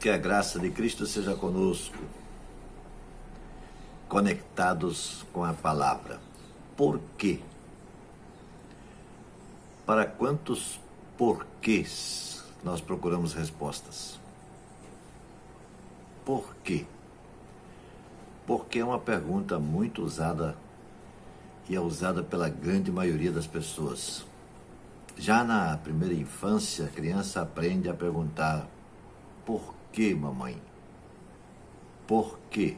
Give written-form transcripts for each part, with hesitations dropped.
Que a graça de Cristo seja conosco, conectados com a palavra. Por quê? Para quantos porquês nós procuramos respostas? Por quê? Porque é uma pergunta muito usada e é usada pela grande maioria das pessoas. Já na primeira infância, a criança aprende a perguntar: por que, mamãe? Por quê?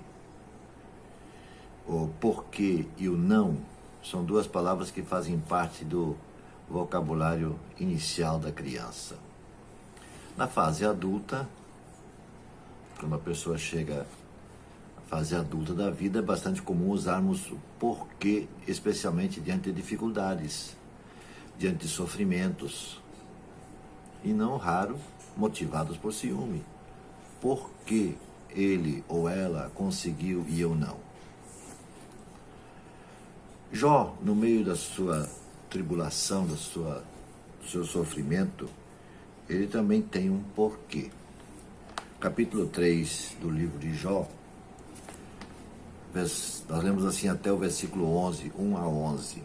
O porquê e o não são duas palavras que fazem parte do vocabulário inicial da criança. Na fase adulta, quando uma pessoa chega à fase adulta da vida, é bastante comum usarmos o porquê, especialmente diante de dificuldades, diante de sofrimentos, e não raro motivados por ciúme. Por que ele ou ela conseguiu e eu não? Jó, no meio da sua tribulação, do seu sofrimento, ele também tem um porquê. Capítulo 3 do livro de Jó, nós lemos assim até o versículo 11, 1 a 11.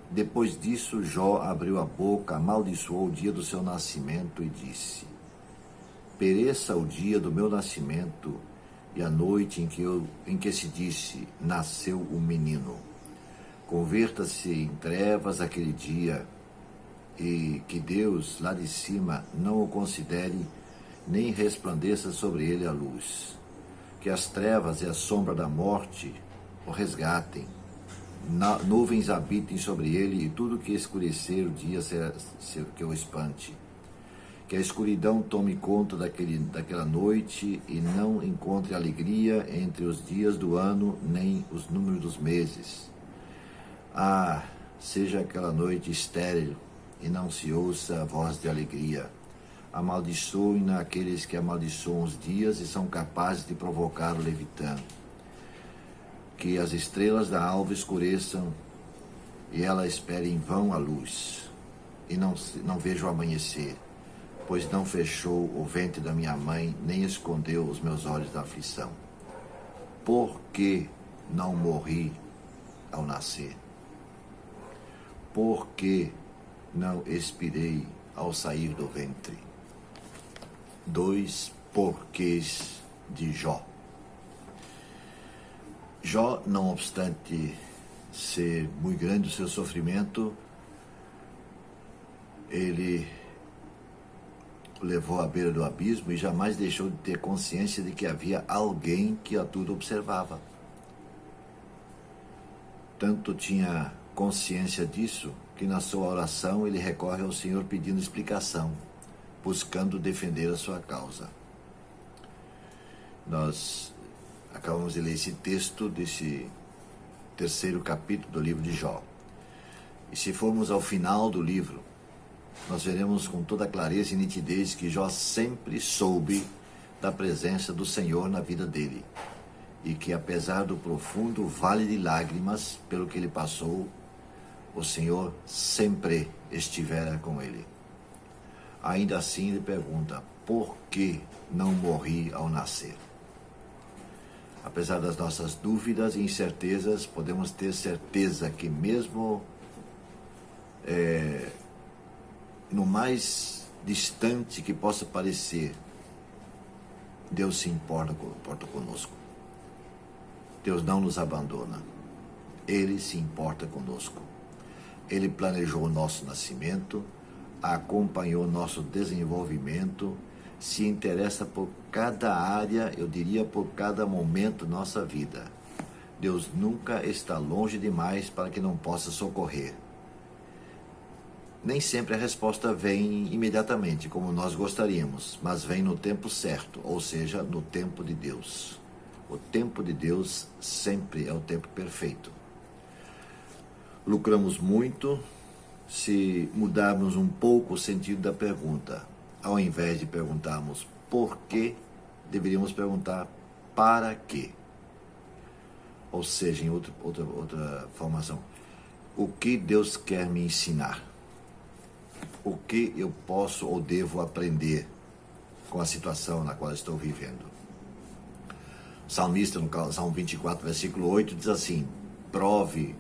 Depois disso, Jó abriu a boca, amaldiçoou o dia do seu nascimento e disse: pereça o dia do meu nascimento e a noite em que se disse, nasceu o menino. Converta-se em trevas aquele dia, e que Deus, lá de cima, não o considere, nem resplandeça sobre ele a luz. Que as trevas e a sombra da morte o resgatem. Nuvens habitem sobre ele, e tudo que escurecer o dia que o espante. Que a escuridão tome conta daquela noite, e não encontre alegria entre os dias do ano, nem os números dos meses. Ah, seja aquela noite estéril, e não se ouça a voz de alegria. Amaldiçoem aqueles que amaldiçoam os dias e são capazes de provocar o Levitã. Que as estrelas da alva escureçam, e ela espere em vão a luz, e não veja o amanhecer, pois não fechou o ventre da minha mãe, nem escondeu os meus olhos da aflição. Por que não morri ao nascer? Por que não expirei ao sair do ventre? Dois porquês de Jó. Jó, não obstante ser muito grande o seu sofrimento, ele o levou à beira do abismo e jamais deixou de ter consciência de que havia alguém que a tudo observava. Tanto tinha consciência disso, que na sua oração ele recorre ao Senhor pedindo explicação, buscando defender a sua causa. Nós acabamos de ler esse texto desse terceiro capítulo do livro de Jó. E se formos ao final do livro, nós veremos com toda clareza e nitidez que Jó sempre soube da presença do Senhor na vida dele, e que apesar do profundo vale de lágrimas pelo que ele passou, o Senhor sempre estivera com ele. Ainda assim ele pergunta: por que não morri ao nascer? Apesar das nossas dúvidas e incertezas, podemos ter certeza que mesmo no mais distante que possa parecer, Deus se importa conosco. Deus não nos abandona. Ele se importa conosco. Ele planejou o nosso nascimento, acompanhou o nosso desenvolvimento, se interessa por cada área, eu diria por cada momento da nossa vida. Deus nunca está longe demais para que não possa socorrer. Nem sempre a resposta vem imediatamente, como nós gostaríamos, mas vem no tempo certo, ou seja, no tempo de Deus. O tempo de Deus sempre é o tempo perfeito. Lucramos muito se mudarmos um pouco o sentido da pergunta. Ao invés de perguntarmos por quê, deveríamos perguntar para quê. Ou seja, em outra formação, o que Deus quer me ensinar? O que eu posso ou devo aprender? com a situação na qual estou vivendo. O salmista, no Salmo 24, versículo 8, diz assim: prove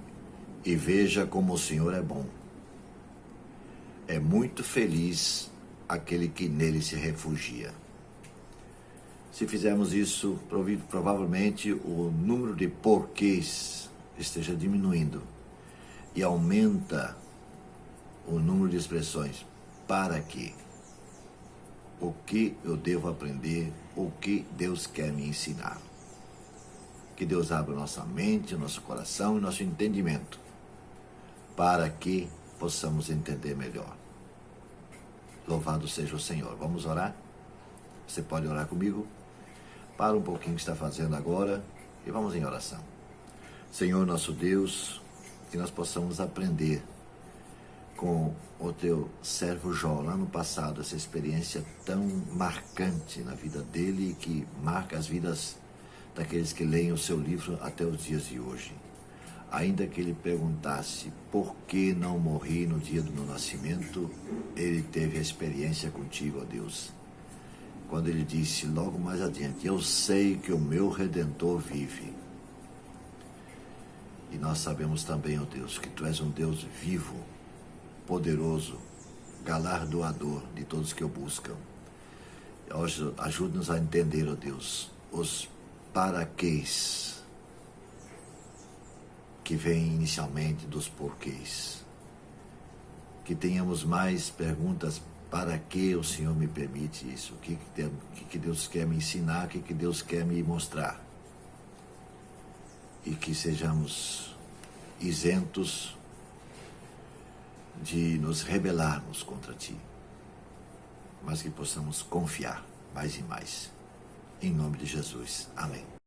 e veja como o Senhor é bom. É muito feliz aquele que nele se refugia. Se fizermos isso, provavelmente o número de porquês esteja diminuindo e aumenta o número de expressões. Para quê? O que eu devo aprender? O que Deus quer me ensinar? Que Deus abra nossa mente, nosso coração e nosso entendimento, para que possamos entender melhor. Louvado seja o Senhor. Vamos orar? Você pode orar comigo? Para um pouquinho o que está fazendo agora e vamos em oração. Senhor nosso Deus, que nós possamos aprender com o teu servo Jó, lá no passado, essa experiência tão marcante na vida dele, que marca as vidas daqueles que leem o seu livro até os dias de hoje. Ainda que ele perguntasse por que não morri no dia do meu nascimento, ele teve a experiência contigo, ó Deus. Quando ele disse logo mais adiante: eu sei que o meu Redentor vive. E nós sabemos também, ó Deus, que tu és um Deus vivo, poderoso, galardoador de todos que o buscam. Hoje ajude-nos a entender, ó Deus, os paraquês que vêm inicialmente dos porquês. Que tenhamos mais perguntas: para que o Senhor me permite isso? O que Deus quer me ensinar? O que Deus quer me mostrar? E que sejamos isentos de nos rebelarmos contra Ti, mas que possamos confiar mais e mais. Em nome de Jesus. Amém.